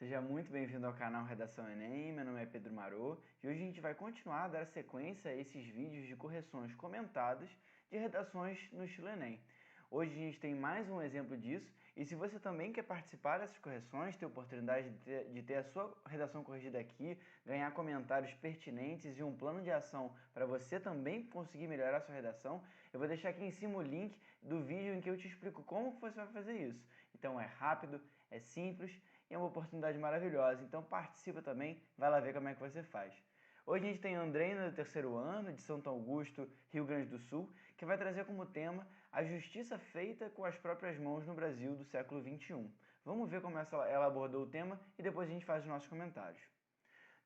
Seja muito bem-vindo ao canal Redação Enem, meu nome é Pedro Marô e hoje a gente vai continuar a dar sequência a esses vídeos de correções comentadas de redações no estilo Enem. Hoje a gente tem mais um exemplo disso e se você também quer participar dessas correções, ter a oportunidade de ter a sua redação corrigida aqui, ganhar comentários pertinentes e um plano de ação para você também conseguir melhorar a sua redação, eu vou deixar aqui em cima o link do vídeo em que eu te explico como você vai fazer isso. Então é rápido, é simples e é uma oportunidade maravilhosa. Então participa também, vai lá ver como é que você faz. Hoje a gente tem a Andreina do terceiro ano, de Santo Augusto, Rio Grande do Sul, que vai trazer como tema a justiça feita com as próprias mãos no Brasil do século XXI. Vamos ver como ela abordou o tema e depois a gente faz os nossos comentários.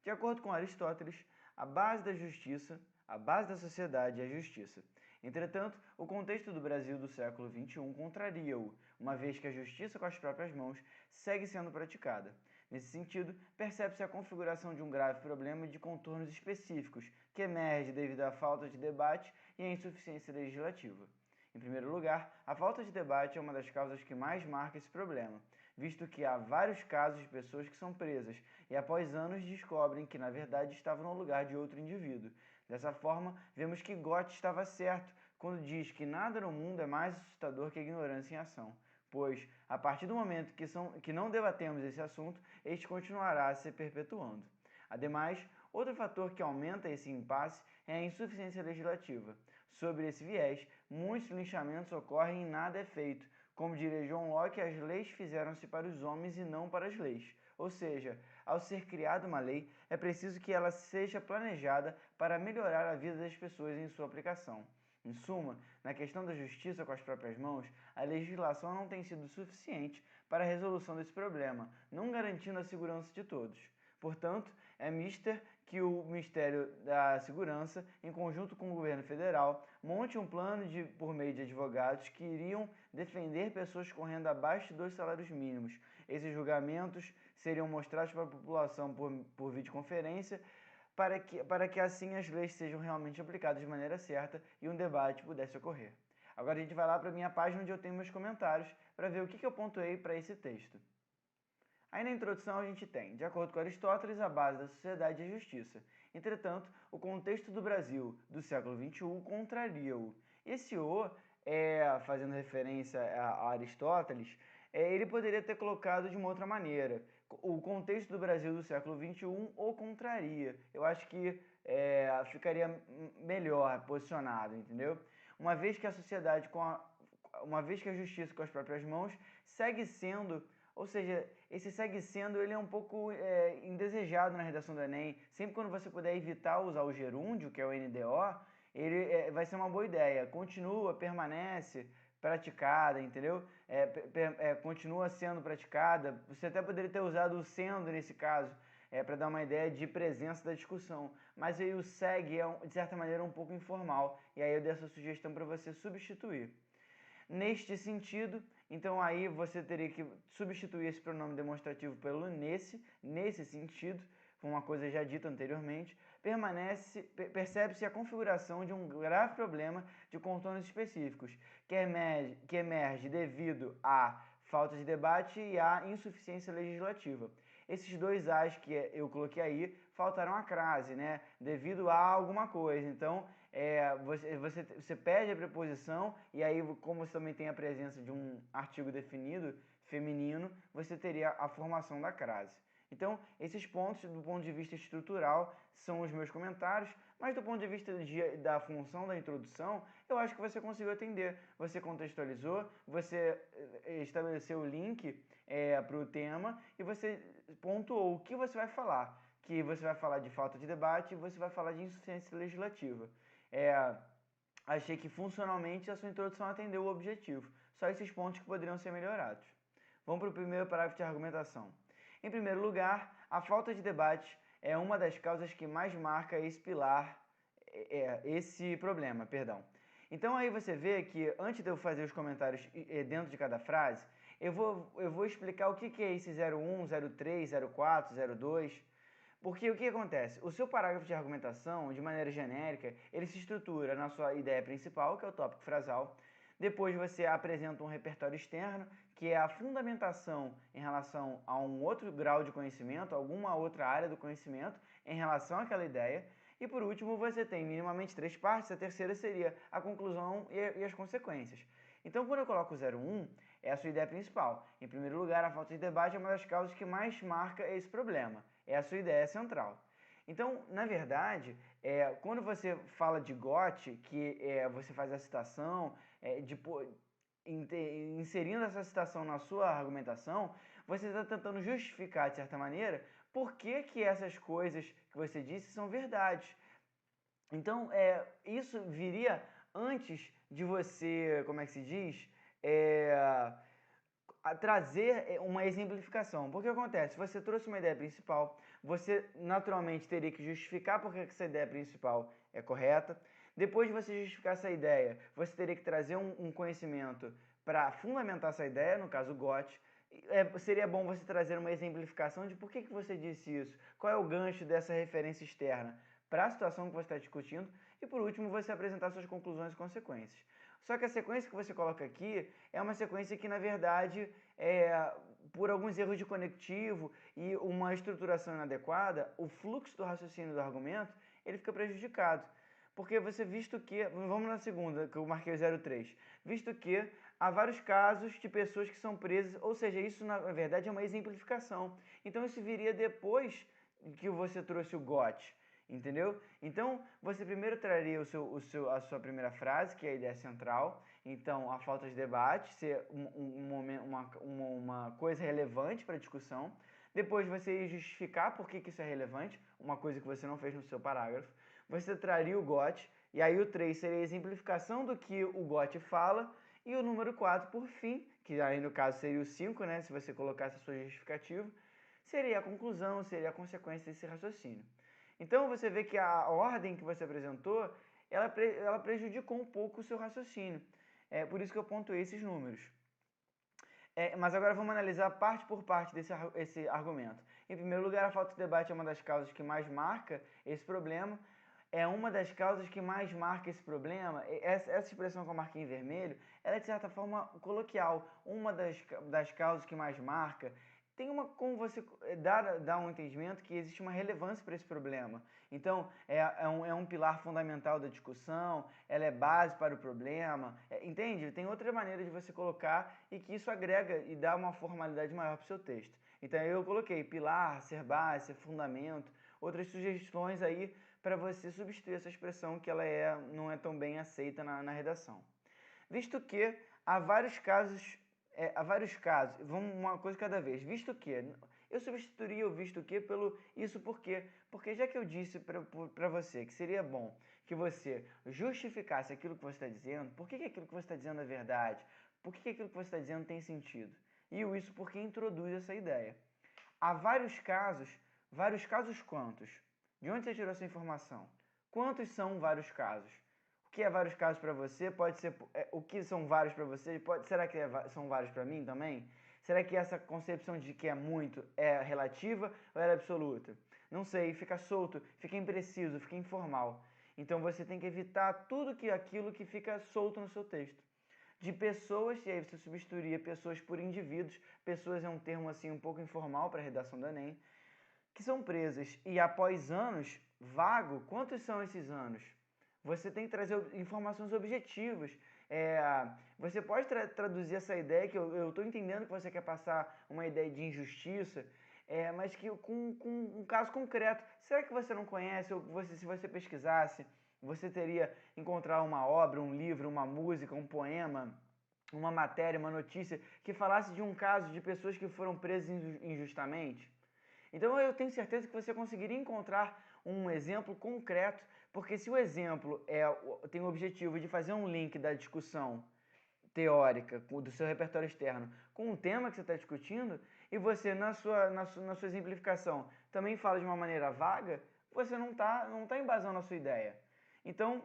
De acordo com Aristóteles, a base da justiça, a base da sociedade é a justiça. Entretanto, o contexto do Brasil do século XXI contraria-o, uma vez que a justiça com as próprias mãos segue sendo praticada. Nesse sentido, percebe-se a configuração de um grave problema de contornos específicos, que emerge devido à falta de debate e à insuficiência legislativa. Em primeiro lugar, a falta de debate é uma das causas que mais marca esse problema, visto que há vários casos de pessoas que são presas e após anos descobrem que na verdade estavam no lugar de outro indivíduo. Dessa forma, vemos que Goethe estava certo quando diz que nada no mundo é mais assustador que a ignorância em ação, pois, a partir do momento que não debatemos esse assunto, este continuará a se perpetuando. Ademais, outro fator que aumenta esse impasse é a insuficiência legislativa. Sobre esse viés, muitos linchamentos ocorrem e nada é feito. Como diria John Locke, as leis fizeram-se para os homens e não para as leis. Ou seja, ao ser criada uma lei, é preciso que ela seja planejada para melhorar a vida das pessoas em sua aplicação. Em suma, na questão da justiça com as próprias mãos, a legislação não tem sido suficiente para a resolução desse problema, não garantindo a segurança de todos. Portanto, é mister que o Ministério da Segurança, em conjunto com o governo federal, monte um plano por meio de advogados que iriam defender pessoas correndo abaixo de 2 salários mínimos. Esses julgamentos seriam mostrados para a população por videoconferência, para que assim as leis sejam realmente aplicadas de maneira certa e um debate pudesse ocorrer. Agora a gente vai lá para a minha página onde eu tenho meus comentários para ver o que eu pontuei para esse texto. Aí na introdução a gente tem, de acordo com Aristóteles, a base da sociedade é a justiça. Entretanto, o contexto do Brasil do século XXI contraria-o. Esse "o", fazendo referência a Aristóteles, ele poderia ter colocado de uma outra maneira. O contexto do Brasil do século XXI o contraria. Eu acho que ficaria melhor posicionado, entendeu? Uma vez que a sociedade, uma vez que a justiça com as próprias mãos segue sendo. Ou seja, esse segue sendo, ele é um pouco indesejado na redação do Enem. Sempre quando você puder evitar usar o gerúndio, que é o NDO, ele vai ser uma boa ideia. Continua, permanece, praticada, entendeu? Continua sendo praticada. Você até poderia ter usado o sendo nesse caso, para dar uma ideia de presença da discussão. Mas aí o segue é, de certa maneira, um pouco informal. E aí eu dei essa sugestão para você substituir. Neste sentido, então aí você teria que substituir esse pronome demonstrativo pelo nesse sentido, foi uma coisa já dita anteriormente, percebe-se a configuração de um grave problema de contornos específicos, que emerge devido à falta de debate e à insuficiência legislativa. Esses dois A's que eu coloquei aí faltaram a crase, né? Devido a alguma coisa. Então, você pede a preposição e aí, como você também tem a presença de um artigo definido, feminino, você teria a formação da crase. Então, esses pontos, do ponto de vista estrutural, são os meus comentários, mas do ponto de vista da função da introdução, eu acho que você conseguiu atender. Você contextualizou, você estabeleceu o link para o tema e você pontuou o que você vai falar. Que você vai falar de falta de debate e você vai falar de insuficiência legislativa. Achei que funcionalmente a sua introdução atendeu o objetivo. Só esses pontos que poderiam ser melhorados. Vamos para o primeiro parágrafo de argumentação. Em primeiro lugar, a falta de debate é uma das causas que mais marca esse problema, perdão. Então aí você vê que antes de eu fazer os comentários dentro de cada frase, eu vou explicar o que é esse 01, 03, 04, 02. Porque o que acontece? O seu parágrafo de argumentação, de maneira genérica, ele se estrutura na sua ideia principal, que é o tópico frasal. Depois você apresenta um repertório externo, que é a fundamentação em relação a um outro grau de conhecimento, alguma outra área do conhecimento em relação àquela ideia. E por último, você tem minimamente 3 partes, a terceira seria a conclusão e as consequências. Então, quando eu coloco o 01, é a sua ideia principal. Em primeiro lugar, a falta de debate é uma das causas que mais marca esse problema. É a sua ideia central. Então, na verdade, quando você fala de GOT, que você faz a citação, inserindo essa citação na sua argumentação, você está tentando justificar, de certa maneira, por que essas coisas que você disse são verdades. Então, isso viria antes de você, como é que se diz, trazer uma exemplificação. Porque acontece, você trouxe uma ideia principal, você naturalmente teria que justificar porque essa ideia principal é correta. Depois de você justificar essa ideia, você teria que trazer um conhecimento para fundamentar essa ideia, no caso o GOT. Seria bom você trazer uma exemplificação de por que você disse isso, qual é o gancho dessa referência externa para a situação que você está discutindo. E por último, você apresentar suas conclusões e consequências. Só que a sequência que você coloca aqui é uma sequência que, na verdade, por alguns erros de conectivo e uma estruturação inadequada, o fluxo do raciocínio do argumento ele fica prejudicado. Porque você, visto que, vamos na segunda, que eu marquei o 03, visto que há vários casos de pessoas que são presas, ou seja, isso na verdade é uma exemplificação. Então isso viria depois que você trouxe o GOT. Entendeu? Então, você primeiro traria a sua primeira frase, que é a ideia central. Então, a falta de debate ser uma coisa relevante para a discussão. Depois, você ia justificar por que isso é relevante, uma coisa que você não fez no seu parágrafo. Você traria o GOT, e aí o 3 seria a exemplificação do que o GOT fala. E o número 4, por fim, que aí no caso seria o 5, né, se você colocasse a sua justificativa, seria a conclusão, seria a consequência desse raciocínio. Então você vê que a ordem que você apresentou, ela prejudicou um pouco o seu raciocínio. É por isso que eu pontuei esses números. Mas agora vamos analisar parte por parte desse argumento. Em primeiro lugar, a falta de debate é uma das causas que mais marca esse problema. É uma das causas que mais marca esse problema. Essa expressão que eu marquei em vermelho, ela é de certa forma coloquial. Uma das causas que mais marca tem como você dar um entendimento que existe uma relevância para esse problema. Então, é um pilar fundamental da discussão, ela é base para o problema, entende? Tem outra maneira de você colocar e que isso agrega e dá uma formalidade maior para o seu texto. Então, eu coloquei pilar, ser base, ser fundamento, outras sugestões aí para você substituir essa expressão que ela não é tão bem aceita na redação. Visto que há vários casos, vamos uma coisa cada vez, visto que, eu substituiria o visto que pelo isso por quê? Porque já que eu disse para você que seria bom que você justificasse aquilo que você está dizendo, por que aquilo que você está dizendo é verdade? Por que aquilo que você está dizendo tem sentido? E o isso porque introduz essa ideia. Há vários casos quantos? De onde você tirou essa informação? Quantos são vários casos? O que é vários casos para você? Pode ser o que são vários para você? Será que são vários para mim também? Será que essa concepção de que é muito é relativa ou é absoluta? Não sei, fica solto, fica impreciso, fica informal. Então você tem que evitar tudo aquilo que fica solto no seu texto. De pessoas, e aí você substituiria pessoas por indivíduos. Pessoas é um termo assim um pouco informal para a redação do Enem, que são presas. E após anos, vago, quantos são esses anos? Você tem que trazer informações objetivas. Você pode traduzir essa ideia, que eu estou entendendo que você quer passar uma ideia de injustiça, mas que com um caso concreto. Será que você não conhece, ou se você pesquisasse, você teria encontrar uma obra, um livro, uma música, um poema, uma matéria, uma notícia, que falasse de um caso de pessoas que foram presas injustamente? Então eu tenho certeza que você conseguiria encontrar um exemplo concreto, porque se o exemplo tem o objetivo de fazer um link da discussão teórica do seu repertório externo com o tema que você está discutindo, e você na sua exemplificação também fala de uma maneira vaga, você não tá embasando a sua ideia. Então,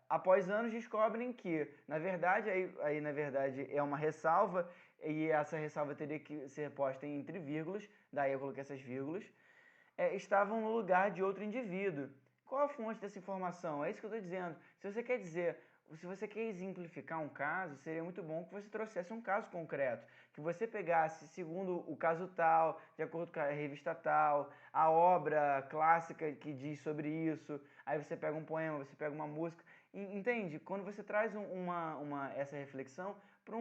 após anos descobrem que, na verdade, na verdade é uma ressalva, e essa ressalva teria que ser posta entre vírgulas, daí eu coloquei essas vírgulas, estavam no lugar de outro indivíduo. Qual a fonte dessa informação? É isso que eu estou dizendo. Se você quer dizer se você quer exemplificar um caso, seria muito bom que você trouxesse um caso concreto, que você pegasse segundo o caso tal, de acordo com a revista tal, a obra clássica que diz sobre isso, aí você pega um poema, você pega uma música, entende? Quando você traz essa reflexão para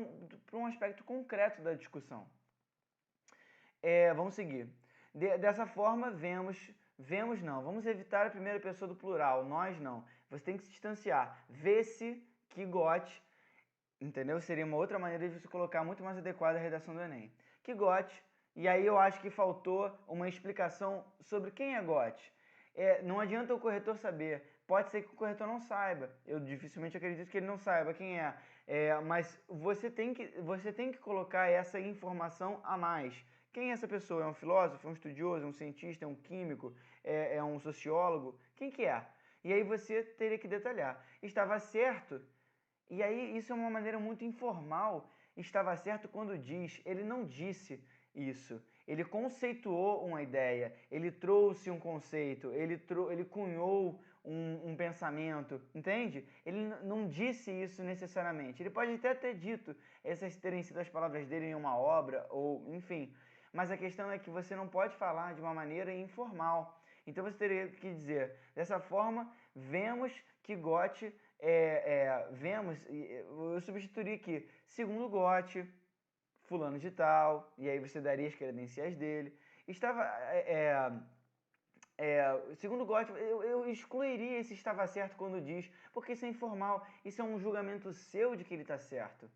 um aspecto concreto da discussão. Vamos seguir. Dessa forma, vemos não, vamos evitar a primeira pessoa do plural, nós não. Você tem que se distanciar. Vê-se que gote, entendeu? Seria uma outra maneira de você colocar muito mais adequada a redação do Enem. Que gote, e aí eu acho que faltou uma explicação sobre quem é gote. Não adianta o corretor saber, pode ser que o corretor não saiba, eu dificilmente acredito que ele não saiba quem é, mas você tem que colocar essa informação a mais. Quem é essa pessoa? É um filósofo, é um estudioso, é um cientista, é um químico, é um sociólogo? Quem que é? E aí você teria que detalhar. Estava certo, e aí isso é uma maneira muito informal. Estava certo quando diz, ele não disse isso. Ele conceituou uma ideia, ele trouxe um conceito, ele cunhou um pensamento, entende? Ele não disse isso necessariamente. Ele pode até ter dito, essas terem sido as palavras dele em uma obra, ou enfim. Mas a questão é que você não pode falar de uma maneira informal. Então você teria que dizer, dessa forma, vemos que Goethe, eu substituiria aqui, segundo Goethe, fulano de tal, e aí você daria as credenciais dele. Estava, segundo Goethe, eu excluiria esse estava certo quando diz, porque isso é informal, isso é um julgamento seu de que ele está certo.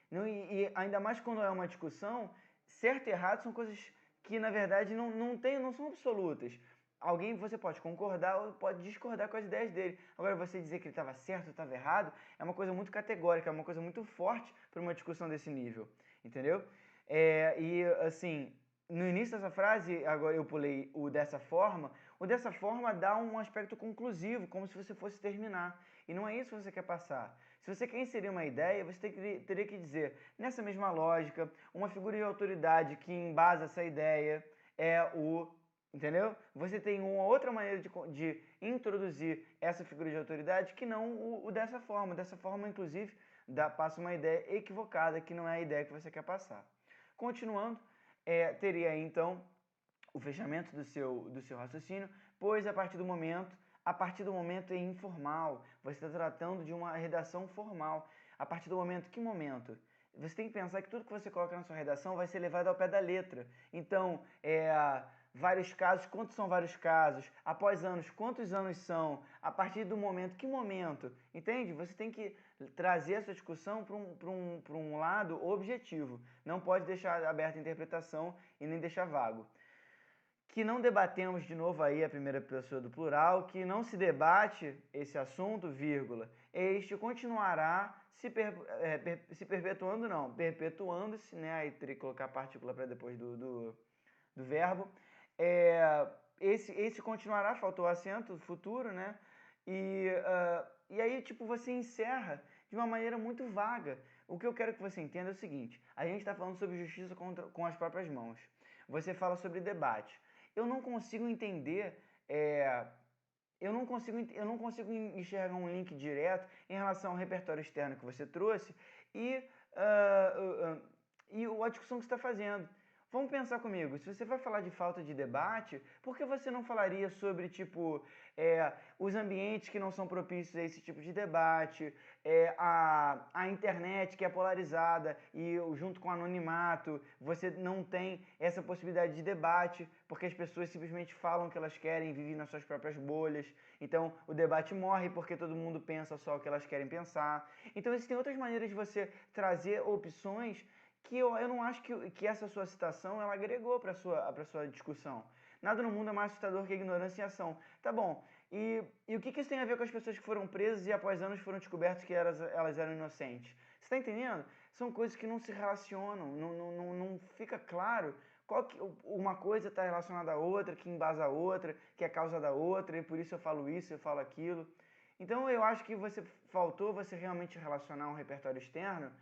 Não, e ainda mais quando é uma discussão, certo e errado são coisas que na verdade não são absolutas. Alguém você pode concordar ou pode discordar com as ideias dele. Agora você dizer que ele estava certo ou estava errado é uma coisa muito categórica, é uma coisa muito forte para uma discussão desse nível, entendeu? E assim, no início dessa frase, agora eu pulei o dessa forma dá um aspecto conclusivo, como se você fosse terminar. E não é isso que você quer passar. Se você quer inserir uma ideia, você teria que dizer, nessa mesma lógica, uma figura de autoridade que embasa essa ideia é o... Entendeu? Você tem uma outra maneira de introduzir essa figura de autoridade que não o dessa forma. Dessa forma, inclusive, passa uma ideia equivocada, que não é a ideia que você quer passar. Continuando, teria aí, então o fechamento do seu raciocínio, pois a partir do momento é informal, você está tratando de uma redação formal. A partir do momento, que momento? Você tem que pensar que tudo que você coloca na sua redação vai ser levado ao pé da letra. Então, vários casos, quantos são vários casos? Após anos, quantos anos são? A partir do momento, que momento? Entende? Você tem que trazer essa discussão para um lado objetivo. Não pode deixar aberta a interpretação e nem deixar vago. Que não debatemos de novo aí a primeira pessoa do plural, que não se debate esse assunto, vírgula, este continuará se perpetuando, não, perpetuando-se, né, aí teria que colocar a partícula para depois do verbo, esse continuará, faltou o acento, futuro, né, e aí, tipo, você encerra de uma maneira muito vaga. O que eu quero que você entenda é o seguinte, a gente está falando sobre justiça com as próprias mãos, você fala sobre debate. Eu não consigo entender, eu não consigo enxergar um link direto em relação ao repertório externo que você trouxe e a discussão que você está fazendo. Vamos pensar comigo, se você vai falar de falta de debate, por que você não falaria sobre, tipo, os ambientes que não são propícios a esse tipo de debate, a internet que é polarizada e junto com o anonimato, você não tem essa possibilidade de debate, porque as pessoas simplesmente falam o que elas querem, vivem nas suas próprias bolhas. Então, o debate morre porque todo mundo pensa só o que elas querem pensar. Então, existem outras maneiras de você trazer opções que eu não acho que essa sua citação ela agregou para a sua discussão. Nada no mundo é mais assustador que a ignorância em ação. Tá bom, e o que isso tem a ver com as pessoas que foram presas e após anos foram descobertos que elas eram inocentes? Você está entendendo? São coisas que não se relacionam, não fica claro uma coisa está relacionada à outra, que embasa a outra, que é causa da outra, e por isso eu falo isso, eu falo aquilo. Então eu acho que faltou você realmente relacionar um repertório externo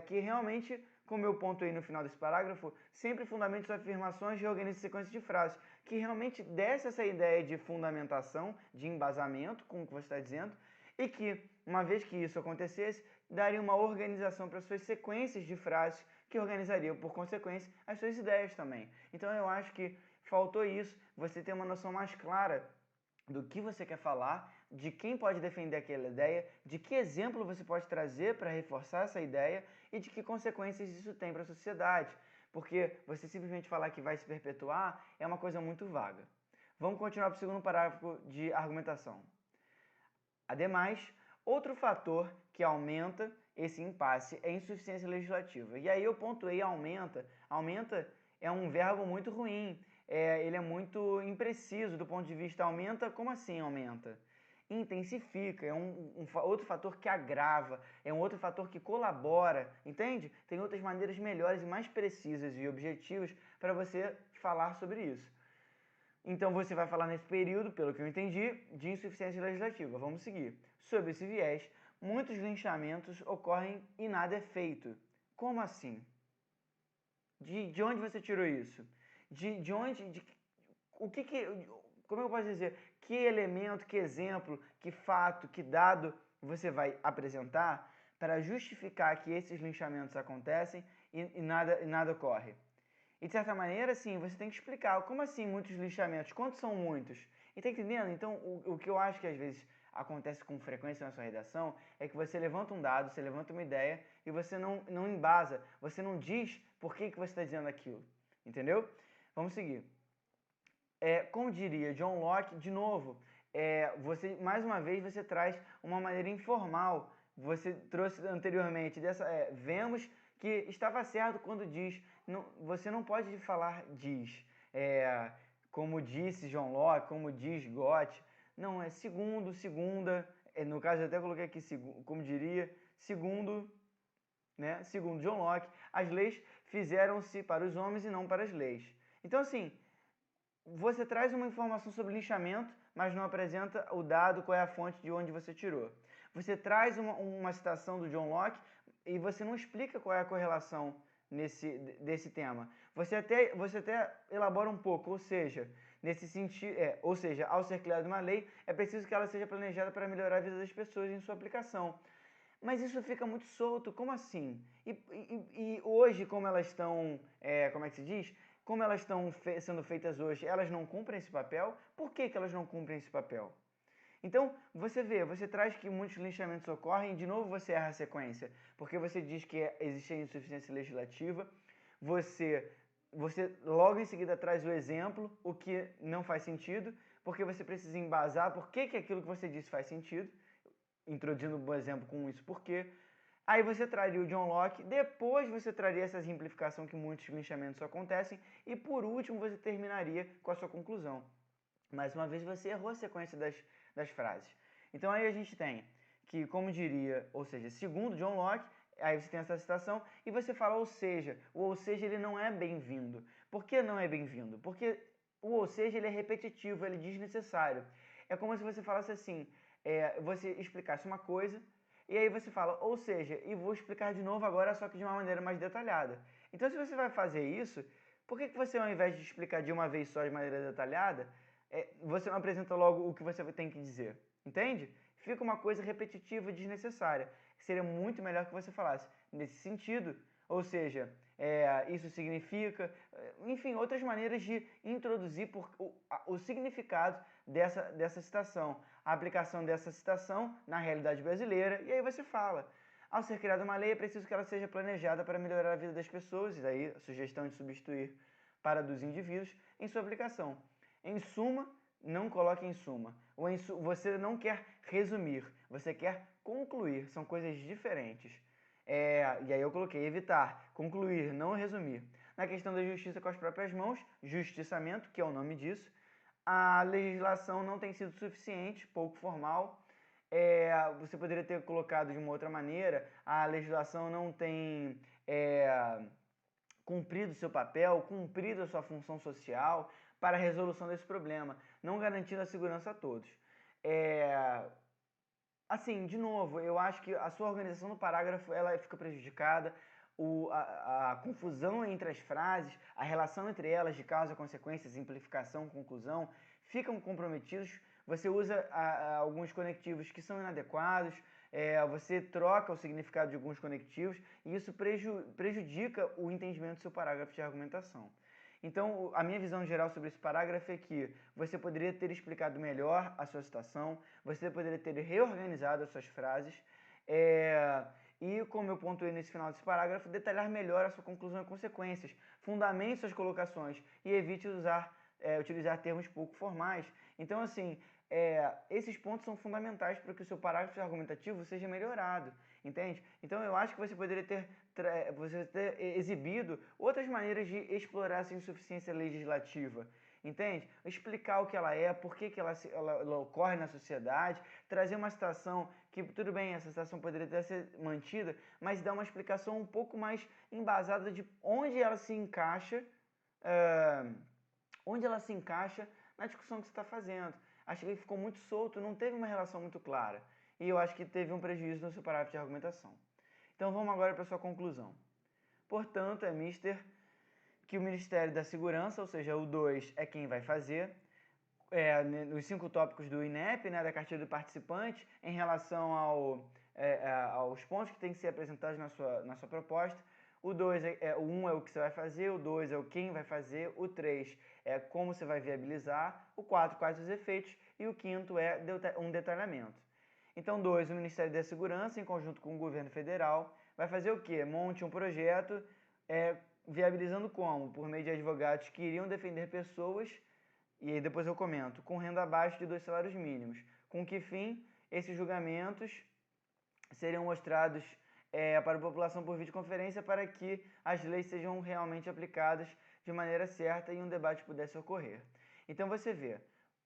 que realmente, como eu pontuei no final desse parágrafo, sempre fundamente suas afirmações e organize sequências de frases, que realmente desse essa ideia de fundamentação, de embasamento com o que você está dizendo, e que, uma vez que isso acontecesse, daria uma organização para suas sequências de frases que organizariam, por consequência, as suas ideias também. Então eu acho que faltou isso, você ter uma noção mais clara do que você quer falar, de quem pode defender aquela ideia, de que exemplo você pode trazer para reforçar essa ideia e de que consequências isso tem para a sociedade. Porque você simplesmente falar que vai se perpetuar é uma coisa muito vaga. Vamos continuar para o segundo parágrafo de argumentação. Ademais, outro fator que aumenta esse impasse é a insuficiência legislativa. E aí eu pontuei aumenta. Aumenta é um verbo muito ruim. Ele é muito impreciso do ponto de vista aumenta. Como assim aumenta? Intensifica, é outro fator que agrava, é um outro fator que colabora, entende? Tem outras maneiras melhores e mais precisas e objetivas para você falar sobre isso. Então você vai falar nesse período, pelo que eu entendi, de insuficiência legislativa. Vamos seguir. Sob esse viés, muitos linchamentos ocorrem e nada é feito. Como assim? De onde você tirou isso? De onde... como eu posso dizer? Que elemento, que exemplo, que fato, que dado você vai apresentar para justificar que esses linchamentos acontecem e nada ocorre? E de certa maneira, sim, você tem que explicar. Como assim muitos lixamentos? Quantos são muitos? E tá entendendo? Então, o que eu acho que às vezes acontece com frequência na sua redação é que você levanta um dado, você levanta uma ideia e você não embasa, você não diz por que você está dizendo aquilo. Entendeu? Vamos seguir. Como diria John Locke, de novo, mais uma vez você traz uma maneira informal. Você trouxe anteriormente vemos que estava certo quando diz. Não, você não pode falar diz, como disse John Locke, como diz Goethe. Não, é segundo, segunda. No caso, eu até coloquei aqui, como diria, segundo, né? Segundo John Locke, as leis fizeram-se para os homens e não para as leis. Então, assim, você traz uma informação sobre lixamento, mas não apresenta o dado, qual é a fonte de onde você tirou. Você traz uma citação do John Locke e você não explica qual é a correlação desse tema. Você até elabora um pouco, ou seja, nesse sentido, ao ser criada uma lei, é preciso que ela seja planejada para melhorar a vida das pessoas em sua aplicação. Mas isso fica muito solto, como assim? E hoje, como elas estão, como é que se diz? Como elas estão sendo feitas hoje, elas não cumprem esse papel? Por que elas não cumprem esse papel? Então, você traz que muitos linchamentos ocorrem e de novo você erra a sequência, porque você diz que existe insuficiência legislativa, você logo em seguida traz o exemplo, o que não faz sentido, porque você precisa embasar por que aquilo que você disse faz sentido, introduzindo um exemplo com isso porque. Aí você traria o John Locke, depois você traria essa simplificação que muitos linchamentos acontecem, e por último você terminaria com a sua conclusão. Mais uma vez você errou a sequência das frases. Então aí a gente tem que, como diria, ou seja, segundo John Locke, aí você tem essa citação, e você fala o ou seja ele não é bem-vindo. Por que não é bem-vindo? Porque o ou seja ele é repetitivo, ele é desnecessário. É como se você falasse assim, você explicasse uma coisa, e aí você fala, ou seja, e vou explicar de novo agora, só que de uma maneira mais detalhada. Então se você vai fazer isso, por que você ao invés de explicar de uma vez só de maneira detalhada, você não apresenta logo o que você tem que dizer? Entende? Fica uma coisa repetitiva e desnecessária. Seria muito melhor que você falasse nesse sentido, ou seja, isso significa, enfim, outras maneiras de introduzir o significado dessa citação, a aplicação dessa citação na realidade brasileira, e aí você fala. Ao ser criada uma lei, é preciso que ela seja planejada para melhorar a vida das pessoas, e daí a sugestão de substituir para dos indivíduos em sua aplicação. Em suma, não coloque em suma. Você não quer resumir, você quer concluir, são coisas diferentes. E aí eu coloquei evitar, concluir, não resumir. Na questão da justiça com as próprias mãos, justiçamento, que é o nome disso, a legislação não tem sido suficiente, pouco formal. Você poderia ter colocado de uma outra maneira, a legislação não tem cumprido seu papel, cumprido a sua função social para a resolução desse problema, não garantindo a segurança a todos. Assim, de novo, eu acho que a sua organização do parágrafo ela fica prejudicada, a confusão entre as frases, a relação entre elas de causa, consequência, simplificação, conclusão, ficam comprometidos. você usa alguns conectivos que são inadequados, você troca o significado de alguns conectivos e isso prejudica o entendimento do seu parágrafo de argumentação. Então, a minha visão geral sobre esse parágrafo é que você poderia ter explicado melhor a sua citação, você poderia ter reorganizado as suas frases, e, como eu pontuei nesse final desse parágrafo, detalhar melhor a sua conclusão e consequências, fundamente suas colocações e evite utilizar termos pouco formais. Então, assim, esses pontos são fundamentais para que o seu parágrafo argumentativo seja melhorado, entende? Então, eu acho que você poderia ter exibido outras maneiras de explorar essa insuficiência legislativa, entende? Explicar o que ela é, por que ela ocorre na sociedade, trazer uma citação que, tudo bem, essa citação poderia até ser mantida, mas dar uma explicação um pouco mais embasada de onde ela se encaixa, na discussão que você está fazendo. Acho que ele ficou muito solto, não teve uma relação muito clara. E eu acho que teve um prejuízo no seu parágrafo de argumentação. Então vamos agora para a sua conclusão. Portanto, é mister que o Ministério da Segurança, ou seja, o 2 é quem vai fazer, nos 5 tópicos do INEP, né, da cartilha do participante, em relação aos pontos que têm que ser apresentados na sua proposta. O 2 o 1 é o que você vai fazer, o 2 é o quem vai fazer, o 3 é como você vai viabilizar, o 4 quais os efeitos e o 5º é um detalhamento. Então, 2, o Ministério da Segurança, em conjunto com o governo federal, vai fazer o quê? Monte um projeto viabilizando como? Por meio de advogados que iriam defender pessoas, e aí depois eu comento, com renda abaixo de 2 salários mínimos. Com que fim? Esses julgamentos seriam mostrados para a população por videoconferência para que as leis sejam realmente aplicadas de maneira certa e um debate pudesse ocorrer. Então você vê,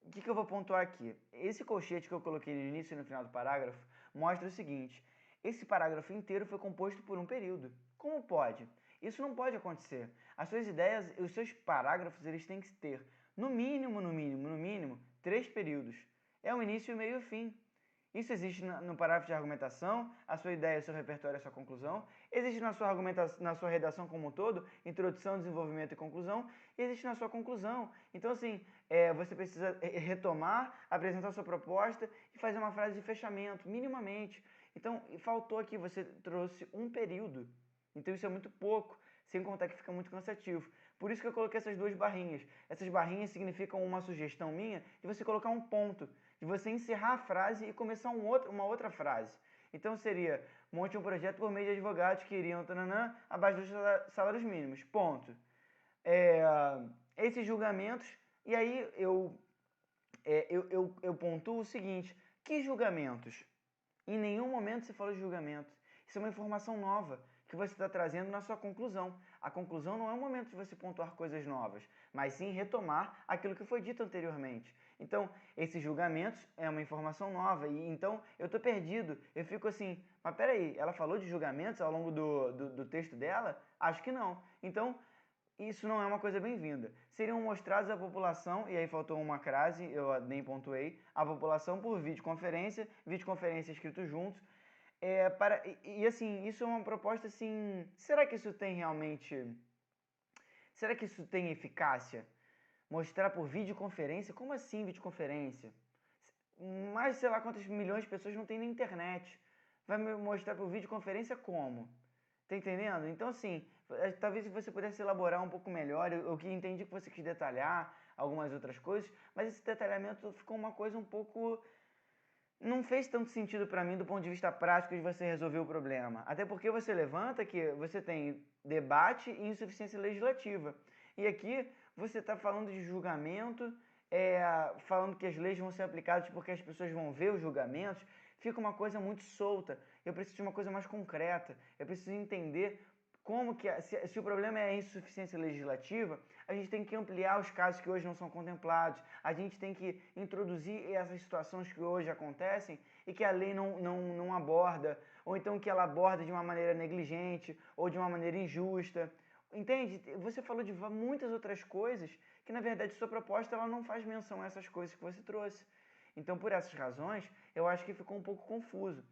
o que eu vou pontuar aqui? Esse colchete que eu coloquei no início e no final do parágrafo mostra o seguinte: esse parágrafo inteiro foi composto por um período. Como pode? Isso não pode acontecer. As suas ideias, os seus parágrafos, eles têm que ter, no mínimo, 3 períodos. É o início, o meio e o fim. Isso existe no parágrafo de argumentação, a sua ideia, o seu repertório, a sua conclusão. Existe na sua redação como um todo, introdução, desenvolvimento e conclusão. E existe na sua conclusão. Então, assim, você precisa retomar, apresentar a sua proposta e fazer uma frase de fechamento, minimamente. Então, faltou aqui, você trouxe um período. Então, isso é muito pouco, sem contar que fica muito cansativo. Por isso que eu coloquei essas 2 barrinhas. Essas barrinhas significam uma sugestão minha de você colocar um ponto, de você encerrar a frase e começar uma outra frase. Então seria, monte um projeto por meio de advogados que iriam abaixo dos salários mínimos, ponto. Esses julgamentos, e aí eu pontuo o seguinte: que julgamentos? Em nenhum momento você fala de julgamentos. Isso é uma informação nova que você está trazendo na sua conclusão. A conclusão não é o momento de você pontuar coisas novas, mas sim retomar aquilo que foi dito anteriormente. Então, esses julgamentos é uma informação nova e então eu estou perdido. Eu fico assim, mas peraí, ela falou de julgamentos ao longo do texto dela? Acho que não. Então, isso não é uma coisa bem-vinda. Seriam mostrados à população, e aí faltou uma crase, eu nem pontuei, a população por videoconferência escritos juntos, assim, isso é uma proposta assim, será que isso tem eficácia? Mostrar por videoconferência? Como assim videoconferência? Mais sei lá quantas milhões de pessoas não tem na internet. Vai me mostrar por videoconferência como? Tá entendendo? Então, assim, talvez você pudesse elaborar um pouco melhor. Eu que entendi que você quis detalhar algumas outras coisas, mas esse detalhamento ficou uma coisa um pouco... Não fez tanto sentido para mim do ponto de vista prático de você resolver o problema. Até porque você levanta que você tem debate e insuficiência legislativa. E aqui você está falando de julgamento, falando que as leis vão ser aplicadas porque as pessoas vão ver os julgamentos. Fica uma coisa muito solta. Eu preciso de uma coisa mais concreta. Eu preciso entender como que, se o problema é a insuficiência legislativa, a gente tem que ampliar os casos que hoje não são contemplados, a gente tem que introduzir essas situações que hoje acontecem e que a lei não aborda, ou então que ela aborda de uma maneira negligente ou de uma maneira injusta. Entende? Você falou de muitas outras coisas que, na verdade, sua proposta ela não faz menção a essas coisas que você trouxe. Então, por essas razões, eu acho que ficou um pouco confuso.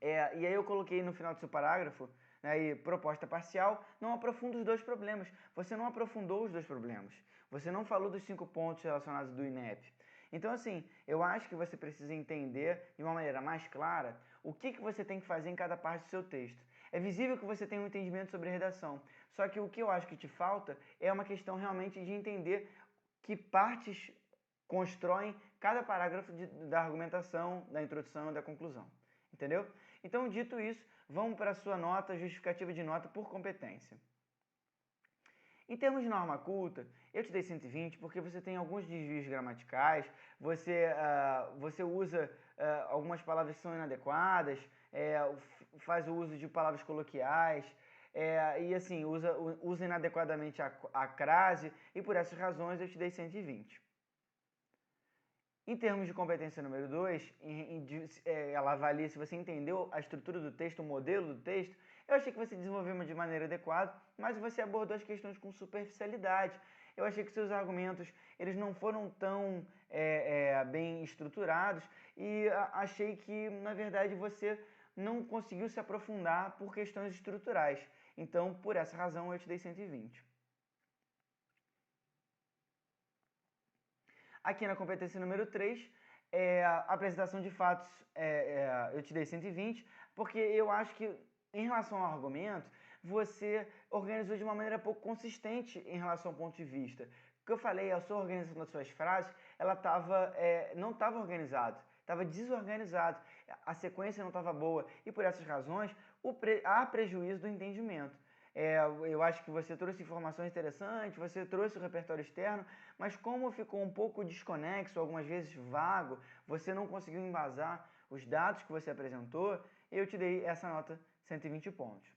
E aí eu coloquei no final do seu parágrafo, né, proposta parcial, não aprofunda os 2 problemas. Você não aprofundou os 2 problemas. Você não falou dos 5 pontos relacionados do INEP. Então, assim, eu acho que você precisa entender de uma maneira mais clara o que você tem que fazer em cada parte do seu texto. É visível que você tem um entendimento sobre redação, só que o que eu acho que te falta é uma questão realmente de entender que partes constroem cada parágrafo da argumentação, da introdução e da conclusão. Entendeu? Então, dito isso, vamos para a sua nota, justificativa de nota por competência. Em termos de norma culta, eu te dei 120 porque você tem alguns desvios gramaticais, você usa algumas palavras que são inadequadas, faz o uso de palavras coloquiais, e assim, usa inadequadamente a crase, e por essas razões eu te dei 120. Em termos de competência número 2, ela avalia se você entendeu a estrutura do texto, o modelo do texto. Eu achei que você desenvolveu de maneira adequada, mas você abordou as questões com superficialidade. Eu achei que seus argumentos eles não foram tão bem estruturados e achei que, na verdade, você não conseguiu se aprofundar por questões estruturais. Então, por essa razão, eu te dei 120. Aqui na competência número 3, a apresentação de fatos, eu te dei 120, porque eu acho que, em relação ao argumento, você organizou de uma maneira pouco consistente em relação ao ponto de vista. O que eu falei, a sua organização das suas frases, ela não estava organizada, estava desorganizada, a sequência não estava boa, e por essas razões, há prejuízo do entendimento. Eu acho que você trouxe informações interessantes, você trouxe o repertório externo, mas como ficou um pouco desconexo, algumas vezes vago, você não conseguiu embasar os dados que você apresentou, eu te dei essa nota 120 pontos.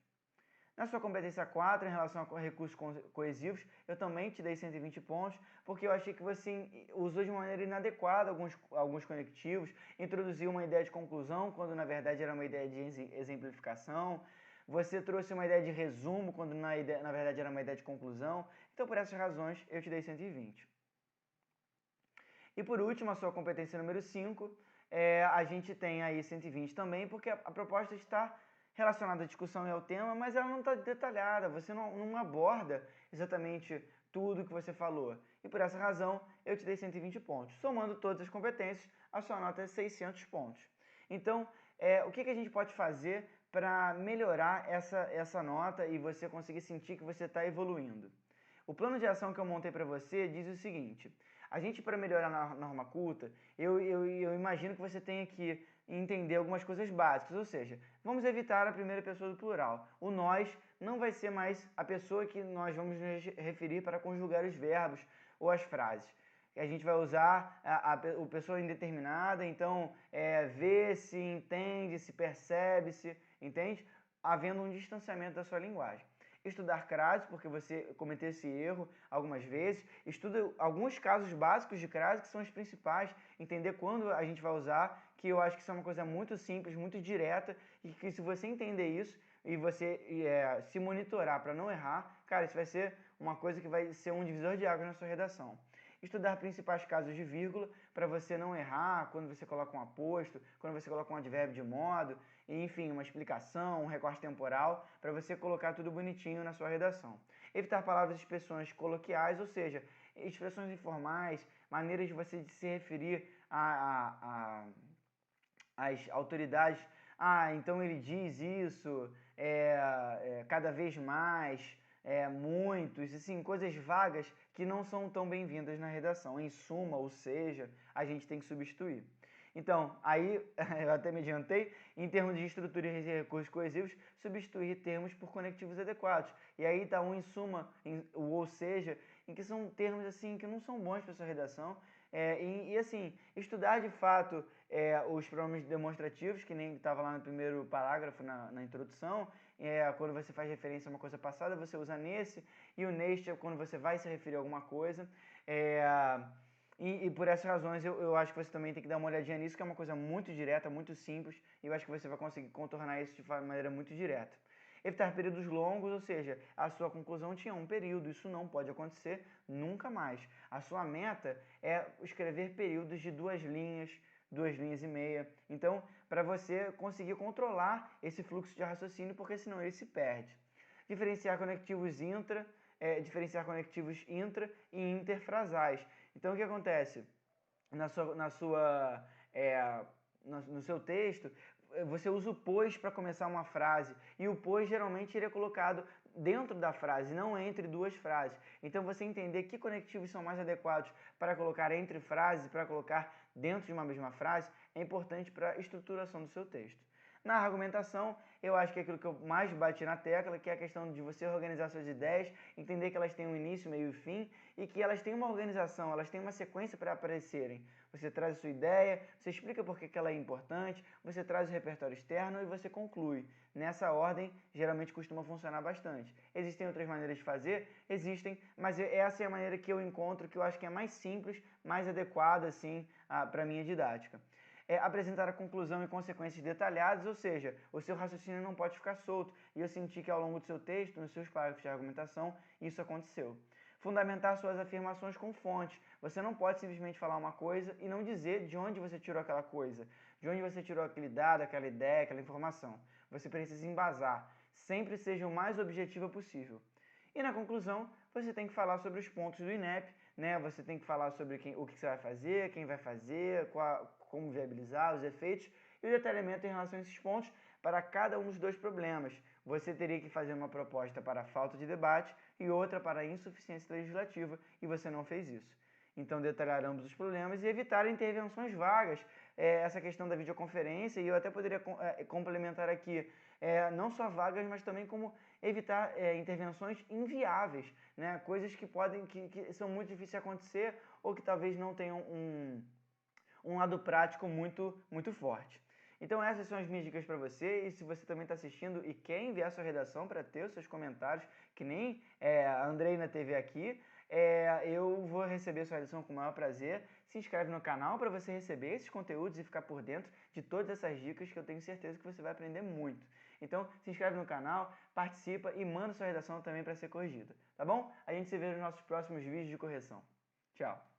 Na sua competência 4, em relação a recursos coesivos, eu também te dei 120 pontos, porque eu achei que você usou de maneira inadequada alguns conectivos, introduziu uma ideia de conclusão, quando na verdade era uma ideia de exemplificação, você trouxe uma ideia de resumo, quando na verdade era uma ideia de conclusão. Então, por essas razões, eu te dei 120. E por último, a sua competência número 5, a gente tem aí 120 também, porque a proposta está relacionada à discussão e ao tema, mas ela não está detalhada, você não aborda exatamente tudo que você falou. E por essa razão, eu te dei 120 pontos. Somando todas as competências, a sua nota é 600 pontos. Então, o que a gente pode fazer para melhorar essa nota e você conseguir sentir que você está evoluindo? O plano de ação que eu montei para você diz o seguinte: a gente, para melhorar na norma culta, eu imagino que você tenha que entender algumas coisas básicas, ou seja, vamos evitar a primeira pessoa do plural. O nós não vai ser mais a pessoa que nós vamos nos referir para conjugar os verbos ou as frases. A gente vai usar o pessoa indeterminada, então vê-se, entende-se, percebe-se, entende? Havendo um distanciamento da sua linguagem. Estudar crase, porque você cometeu esse erro algumas vezes. Estuda alguns casos básicos de crase, que são os principais. Entender quando a gente vai usar, que eu acho que isso é uma coisa muito simples, muito direta, e que se você entender isso e você se monitorar para não errar, cara, isso vai ser uma coisa que vai ser um divisor de águas na sua redação. Estudar principais casos de vírgula, para você não errar quando você coloca um aposto, quando você coloca um advérbio de modo, enfim, uma explicação, um recorte temporal, para você colocar tudo bonitinho na sua redação. Evitar palavras e expressões coloquiais, ou seja, expressões informais, maneiras de você se referir às autoridades. Então ele diz isso, cada vez mais, muitos, assim, coisas vagas que não são tão bem-vindas na redação. Em suma, ou seja, a gente tem que substituir. Então, aí, eu até me adiantei, em termos de estrutura e recursos coesivos, substituir termos por conectivos adequados. E aí está um em suma, o ou seja, em que são termos assim que não são bons para sua redação. E assim, estudar de fato os pronomes demonstrativos, que nem estava lá no primeiro parágrafo, na introdução, quando você faz referência a uma coisa passada, você usa nesse, e o neste é quando você vai se referir a alguma coisa. E por essas razões eu acho que você também tem que dar uma olhadinha nisso, que é uma coisa muito direta, muito simples, e eu acho que você vai conseguir contornar isso de maneira muito direta. Evitar períodos longos, ou seja, a sua conclusão tinha um período, isso não pode acontecer nunca mais. A sua meta é escrever períodos de 2 linhas e meia. Então, para você conseguir controlar esse fluxo de raciocínio, porque senão ele se perde. Diferenciar conectivos intra e interfrasais. Então, o que acontece? no seu texto, você usa o pois para começar uma frase, e o pois geralmente ele é colocado dentro da frase, não entre duas frases. Então você entender que conectivos são mais adequados para colocar entre frases, para colocar dentro de uma mesma frase, é importante para a estruturação do seu texto. Na argumentação, eu acho que é aquilo que eu mais bati na tecla, que é a questão de você organizar suas ideias, entender que elas têm um início, meio e fim, e que elas têm uma organização, elas têm uma sequência para aparecerem. Você traz a sua ideia, você explica por que ela é importante, você traz o repertório externo e você conclui. Nessa ordem, geralmente costuma funcionar bastante. Existem outras maneiras de fazer? Existem, mas essa é a maneira que eu encontro, que eu acho que é mais simples, mais adequada, assim, para a minha didática. Apresentar a conclusão e consequências detalhadas, ou seja, o seu raciocínio não pode ficar solto. E eu senti que ao longo do seu texto, nos seus parágrafos de argumentação, isso aconteceu. Fundamentar suas afirmações com fontes. Você não pode simplesmente falar uma coisa e não dizer de onde você tirou aquela coisa, de onde você tirou aquele dado, aquela ideia, aquela informação. Você precisa embasar. Sempre seja o mais objetiva possível. E na conclusão, você tem que falar sobre os pontos do INEP, né? Você tem que falar sobre o que você vai fazer, quem vai fazer, como viabilizar, os efeitos e o detalhamento em relação a esses pontos para cada um dos dois problemas. Você teria que fazer uma proposta para a falta de debate e outra para a insuficiência legislativa, e você não fez isso. Então, detalhar ambos os problemas e evitar intervenções vagas. Essa questão da videoconferência, e eu até poderia complementar aqui, não só vagas, mas também como evitar intervenções inviáveis, né? Coisas que que são muito difíceis de acontecer ou que talvez não tenham um lado prático muito forte. Então essas são as minhas dicas para você, e se você também está assistindo e quer enviar sua redação para ter os seus comentários, que nem a Andreina teve aqui, eu vou receber sua redação com o maior prazer. Se inscreve no canal para você receber esses conteúdos e ficar por dentro de todas essas dicas, que eu tenho certeza que você vai aprender muito. Então se inscreve no canal, participa e manda sua redação também para ser corrigida, tá bom? A gente se vê nos nossos próximos vídeos de correção. Tchau!